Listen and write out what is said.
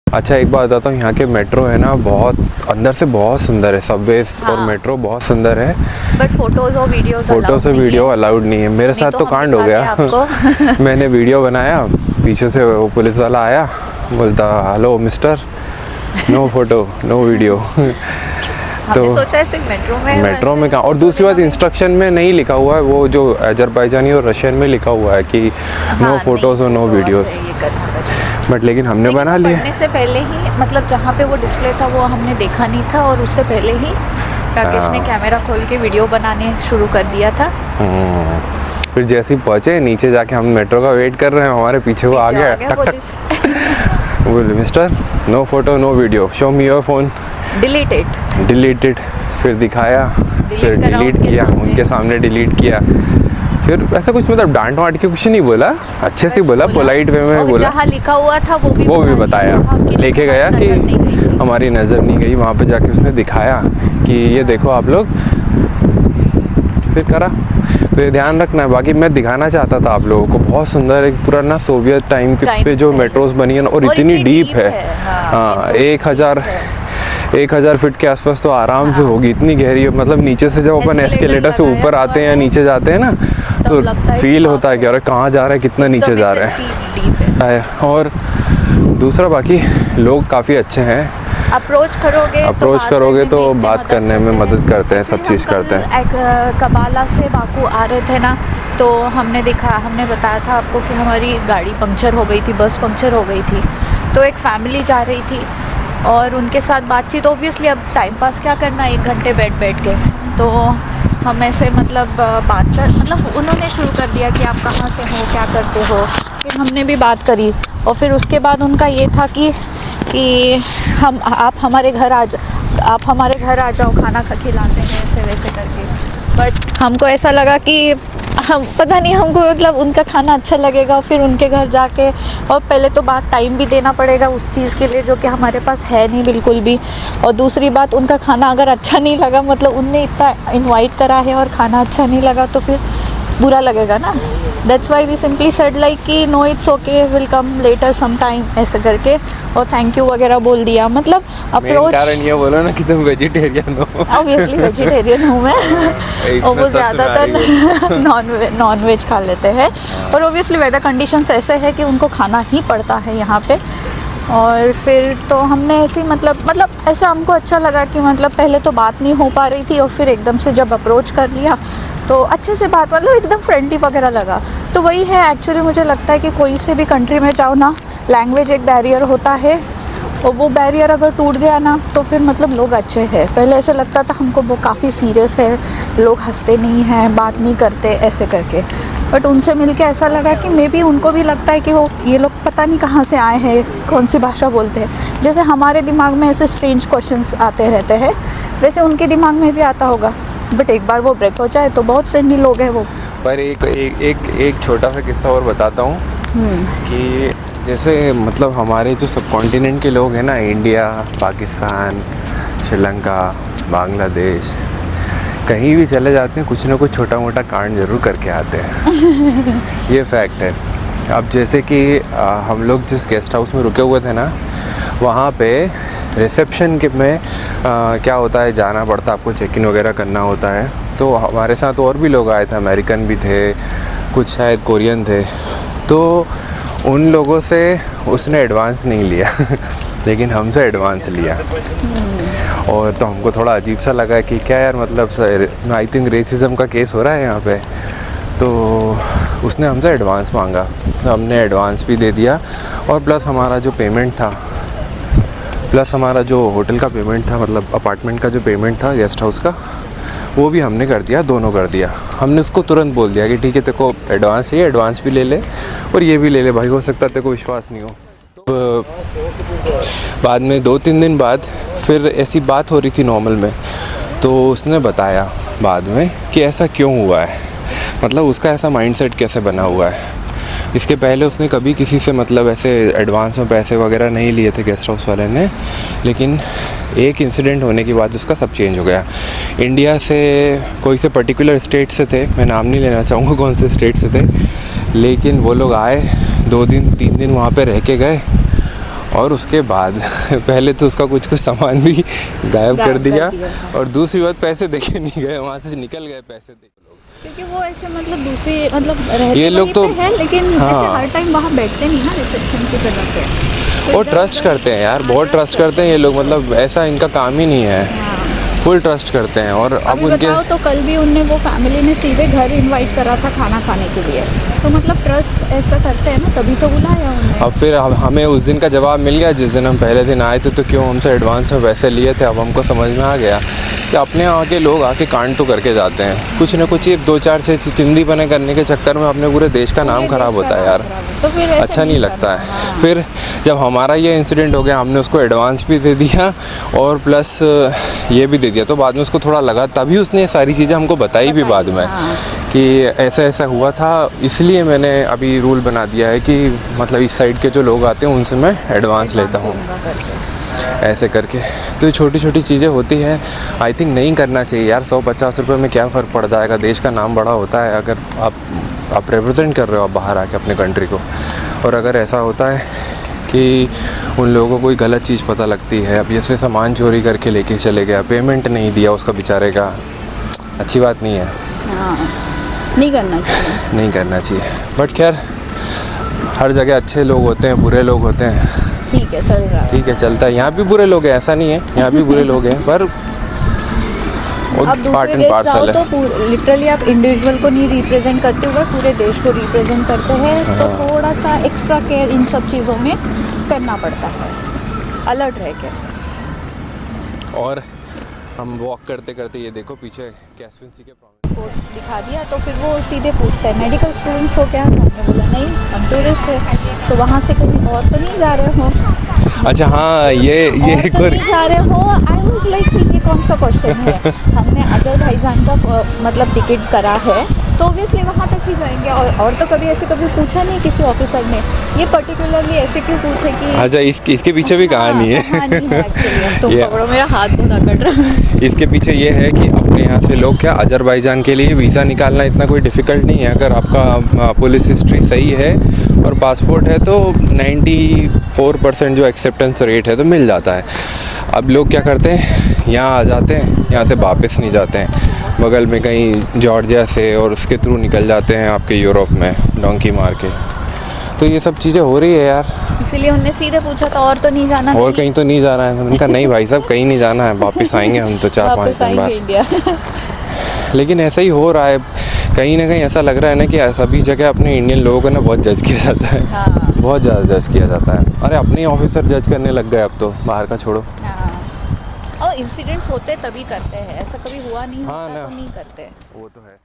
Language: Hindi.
अच्छा, एक बात बताता हूँ, यहाँ के मेट्रो है ना, बहुत अंदर से बहुत सुंदर है। सबवे और मेट्रो बहुत सुंदर है, बट फोटोज और वीडियो अलाउड नहीं है। मेरे साथ तो कांड हो गया मैंने वीडियो बनाया, पीछे से वो पुलिस वाला आया, बोलता hello mister, no photo no video. तो सोचा है सिर्फ मेट्रो में कहाँ। और दूसरी बात, इंस्ट्रक्शन में नहीं लिखा हुआ है, वो जो अजरबैजानी और रशियन में लिखा हुआ है कि नो फोटोज और नो वीडियोस, बट लेकिन हमने बना लिया। पढ़ने से पहले ही, मतलब जहाँ पे वो डिस्प्ले था वो हमने देखा नहीं था, और उससे पहले ही राकेश ने कैमरा खोल के वीडियो बनाने शुरू कर दिया था। फिर जैसे ही पहुँचे नीचे जाके, हम मेट्रो का वेट कर रहे हैं, हमारे पीछे वो आ गया टक टक बोले mister no photo no video, show me your phone, deleted. फिर दिखाया, फिर डिलीट किया, उनके सामने डिलीट किया। फिर ऐसा कुछ मतलब डांट वाट के कुछ नहीं बोला, अच्छे से बोला, पोलाइट वे में बोला। जहाँ लिखा हुआ था वो भी बताया, लेके गया कि हमारी नज़र नहीं गई। वहाँ पे जाके उसने दिखाया कि ये देखो आप लोग, फिर करा। तो ये ध्यान रखना है। बाकी मैं दिखाना चाहता था आप लोगों को, बहुत सुंदर एक पुराना सोवियत टाइम पे जो मेट्रोस बनी है ना, और इतनी डीप है। हाँ, 1000 फीट के आसपास तो आराम से होगी, इतनी गहरी है। मतलब नीचे से जब अपन एस्केलेटर से ऊपर आते हैं या नीचे जाते हैं ना, तो फील होता है कि अरे कहाँ जा रहा है, कितना नीचे जा रहा है। और दूसरा, बाकी लोग काफ़ी अच्छे हैं। अप्रोच करोगे तो बात करने में मदद करते हैं, सब चीज़ करते हैं। कबाला से बाकू आ रहे थे ना, तो हमने बताया था आपको कि हमारी गाड़ी पंक्चर हो गई थी, बस पंक्चर हो गई थी। तो एक फैमिली जा रही थी और उनके साथ बातचीत, ओब्वियसली अब टाइम पास क्या करना 1 घंटे बैठ के, तो हम ऐसे मतलब उन्होंने शुरू कर दिया कि आप कहाँ से हो, क्या करते हो। फिर हमने भी बात करी, और फिर उसके बाद उनका ये था कि आप हमारे घर आ जाओ, खाना खिलाते हैं, ऐसे वैसे करके। बट हमको ऐसा लगा कि हम पता नहीं, हमको मतलब उनका खाना अच्छा लगेगा, फिर उनके घर जाके, और पहले तो बात टाइम भी देना पड़ेगा उस चीज़ के लिए जो कि हमारे पास है नहीं बिल्कुल भी। और दूसरी बात, उनका खाना अगर अच्छा नहीं लगा, मतलब उनने इतना इनवाइट करा है और खाना अच्छा नहीं लगा, तो फिर बुरा लगेगा ना। That's why we simply said like कि no it's okay, will come later some time, ऐसे करके, और थैंक यू वगैरह बोल दिया। मतलब अप्रोच, कारण ये बोलो ना कि तुम वेजिटेरियन हो। ऑब्वियसली वेजिटेरियन हूँ मैं, और वो ज़्यादातर नॉन वेज खा लेते हैं। और ऑब्वियसली वेदर कंडीशंस ऐसे है कि उनको खाना ही पड़ता है यहाँ पे। और फिर तो हमने ऐसे मतलब ऐसा हमको अच्छा लगा कि मतलब पहले तो बात नहीं हो पा रही थी, और फिर एकदम से जब अप्रोच कर लिया तो अच्छे से बात, मतलब एकदम फ्रेंडली वगैरह लगा। तो वही है, एक्चुअली मुझे लगता है कि कोई से भी कंट्री में जाओ ना, लैंग्वेज एक बैरियर होता है, और वो बैरियर अगर टूट गया ना, तो फिर मतलब लोग अच्छे हैं। पहले ऐसे लगता था हमको वो काफ़ी सीरियस है, लोग हंसते नहीं हैं, बात नहीं करते, ऐसे करके। बट उनसे मिलके ऐसा लगा कि मे बी उनको भी लगता है कि ये लोग पता नहीं कहाँ से आए हैं, कौन सी भाषा बोलते हैं। जैसे हमारे दिमाग में ऐसे स्ट्रेंज क्वेश्चंस आते रहते हैं, वैसे उनके दिमाग में भी आता होगा। बट एक बार वो ब्रेक हो जाए तो बहुत फ्रेंडली लोग हैं वो। पर एक छोटा सा किस्सा और बताता हूँ कि जैसे मतलब हमारे जो सब कॉन्टिनेंट के लोग हैं ना, इंडिया, पाकिस्तान, श्रीलंका, बांग्लादेश, कहीं भी चले जाते हैं, कुछ ना कुछ छोटा मोटा कांड जरूर करके आते हैं। ये फैक्ट है। अब जैसे कि हम लोग जिस गेस्ट हाउस में रुके हुए थे ना, वहाँ पे रिसेप्शन के में क्या होता है, जाना पड़ता, आपको चेक इन वगैरह करना होता है। तो हमारे साथ और भी लोग आए थे, अमेरिकन भी थे, कुछ शायद कोरियन थे। तो उन लोगों से उसने एडवांस नहीं लिया लेकिन हमसे एडवांस लिया। और तो हमको थोड़ा अजीब सा लगा कि क्या यार, मतलब आई थिंक रेसिज्म का केस हो रहा है यहाँ पे। तो उसने हमसे एडवांस मांगा, तो हमने एडवांस भी दे दिया, और प्लस हमारा जो पेमेंट था, प्लस हमारा जो होटल का पेमेंट था, मतलब अपार्टमेंट का जो पेमेंट था गेस्ट हाउस का, वो भी हमने कर दिया, दोनों कर दिया। हमने उसको तुरंत बोल दिया कि ठीक है, तेरे को एडवांस चाहिए, एडवांस भी ले ले और ये भी ले ले भाई, हो सकता है तेरे को विश्वास नहीं हो। तो बाद में 2-3 दिन बाद फिर ऐसी बात हो रही थी नॉर्मल में, तो उसने बताया बाद में कि ऐसा क्यों हुआ है, मतलब उसका ऐसा माइंडसेट कैसे बना हुआ है। इसके पहले उसने कभी किसी से मतलब ऐसे एडवांस में पैसे वगैरह नहीं लिए थे गेस्ट हाउस वाले ने, लेकिन एक इंसिडेंट होने के बाद उसका सब चेंज हो गया। इंडिया से कोई से पर्टिकुलर स्टेट से थे, मैं नाम नहीं लेना चाहूँगा कौन से स्टेट से थे, लेकिन वो लोग आए 2 दिन 3 दिन वहाँ पे रह के गए, और उसके बाद पहले तो उसका कुछ सामान भी गायब कर दिया, और दूसरी बात पैसे देके नहीं गए, वहाँ से निकल गए पैसे दे लोग। क्योंकि वो ऐसे मतलब दूसरे मतलब रहते ये लोग तो है, लेकिन हाँ, ऐसे हर टाइम वहाँ बैठते नहीं ना रिसेप्शन की जगह पे। और ट्रस्ट करते हैं यार, बहुत ट्रस्ट करते हैं ये लोग, मतलब ऐसा इनका काम ही नहीं है, फुल ट्रस्ट करते हैं। और अब उनके बताओ तो कल भी उनने वो फैमिली ने सीधे घर इनवाइट करा था खाना खाने के लिए, तो मतलब ट्रस्ट ऐसा करते हैं ना, तभी तो बुलाया उन्हें। अब फिर हमें उस दिन का जवाब मिल गया, जिस दिन हम पहले दिन आए थे तो क्यों हमसे एडवांस में पैसे लिए थे। अब हमको समझ में आ गया कि अपने यहाँ के लोग आके कांड तो करके जाते हैं, कुछ ना कुछ ये 2-4 चिंदी बने करने के चक्कर में अपने पूरे देश का नाम खराब होता है यार, तो फिर अच्छा नहीं लगता है। फिर जब हमारा ये इंसिडेंट हो गया, हमने उसको एडवांस भी दे दिया और प्लस ये भी दे दिया, तो बाद में उसको थोड़ा लगा, तभी उसने ये सारी चीज़ें हमको बताई भी बाद में कि ऐसा ऐसा हुआ था। इसलिए मैंने अभी रूल बना दिया है कि मतलब इस साइड के जो लोग आते हैं उनसे मैं एडवांस लेता हूँ, ऐसे करके। तो ये छोटी छोटी चीज़ें होती हैं, आई थिंक नहीं करना चाहिए यार। 150 रुपये में क्या फ़र्क पड़ जाएगा, देश का नाम बड़ा होता है अगर आप रिप्रेजेंट कर रहे हो आप बाहर आके अपने कंट्री को। और अगर ऐसा होता है कि उन लोगों को कोई गलत चीज़ पता लगती है, अब जैसे सामान चोरी करके लेके चले गया, पेमेंट नहीं दिया उसका बेचारे का, अच्छी बात नहीं है। नहीं करना चाहिए, नहीं करना चाहिए। बट खैर हर जगह अच्छे लोग होते हैं, बुरे लोग होते हैं, ठीक है चल रहा है, ठीक है चलता है। यहाँ भी बुरे लोग हैं, ऐसा नहीं है, यहाँ भी बुरे लोग हैं, पर पार्ट एंड पार्सल है। तो लिटरली आप इंडिविजुअल को नहीं रिप्रेजेंट करते हुए पूरे देश को रिप्रेजेंट करते हैं, तो थोड़ा सा एक्स्ट्रा केयर इन सब चीज़ों में करना पड़ता है, अलर्ट रह के। और हम वॉक करते करते ये देखो पीछे कैस्पियन सी के दिखा दिया, तो फिर वो सीधे पूछते हैं मेडिकल स्टूडेंट्स हो क्या? हमने बोला नहीं, हम टूरिस्ट है। तो वहाँ से कहीं और तो नहीं जा रहे हो? अच्छा हाँ, ये तो नहीं जा रहे हो। आई वाज लाइक ये कौन सा क्वेश्चन है? हमने अगर भाईजान का मतलब टिकट करा है तो ऑब्वियसली वहाँ तक ही जाएंगे, और तो कभी ऐसे कभी पूछा नहीं किसी ऑफिसर ने। ये पर्टिकुलरली ऐसे क्यों पूछे कि अच्छा इसके पीछे भी कहानी है। तुम पकड़ो मेरा हाथ धोना कट रहा है। इसके पीछे ये है कि अपने यहाँ से लोग क्या अजरबैजान के लिए वीज़ा निकालना इतना कोई डिफ़िकल्ट नहीं है। अगर आपका पुलिस हिस्ट्री सही है और पासपोर्ट है तो 94% जो एक्सेप्टेंस रेट है तो मिल जाता है। अब लोग क्या करते हैं, यहाँ आ जाते हैं, यहाँ से वापस नहीं जाते हैं, बगल में कहीं जॉर्जिया से और उसके थ्रू निकल जाते हैं आपके यूरोप में डोंकी मार के। तो ये सब चीज़ें हो रही है यार, इसीलिए उनने सीधे पूछा था और तो नहीं जाना? और कहीं तो नहीं जा रहा है? उनका नहीं भाई साहब, कहीं नहीं जाना है, वापस आएंगे हम तो 4-5 दिन बाद। लेकिन ऐसा ही हो रहा है, कहीं ना कहीं ऐसा लग रहा है ना कि सभी जगह अपने इंडियन लोगों को ना बहुत जज किया जाता है। हाँ। बहुत ज़्यादा जज किया जाता है। अरे अपने ऑफिसर जज करने लग गए अब तो, बाहर का छोड़ो। हाँ। और इंसिडेंट्स होते तभी करते हैं, ऐसा कभी हुआ नहीं हाँ होता ना, तो नहीं करते। वो तो है।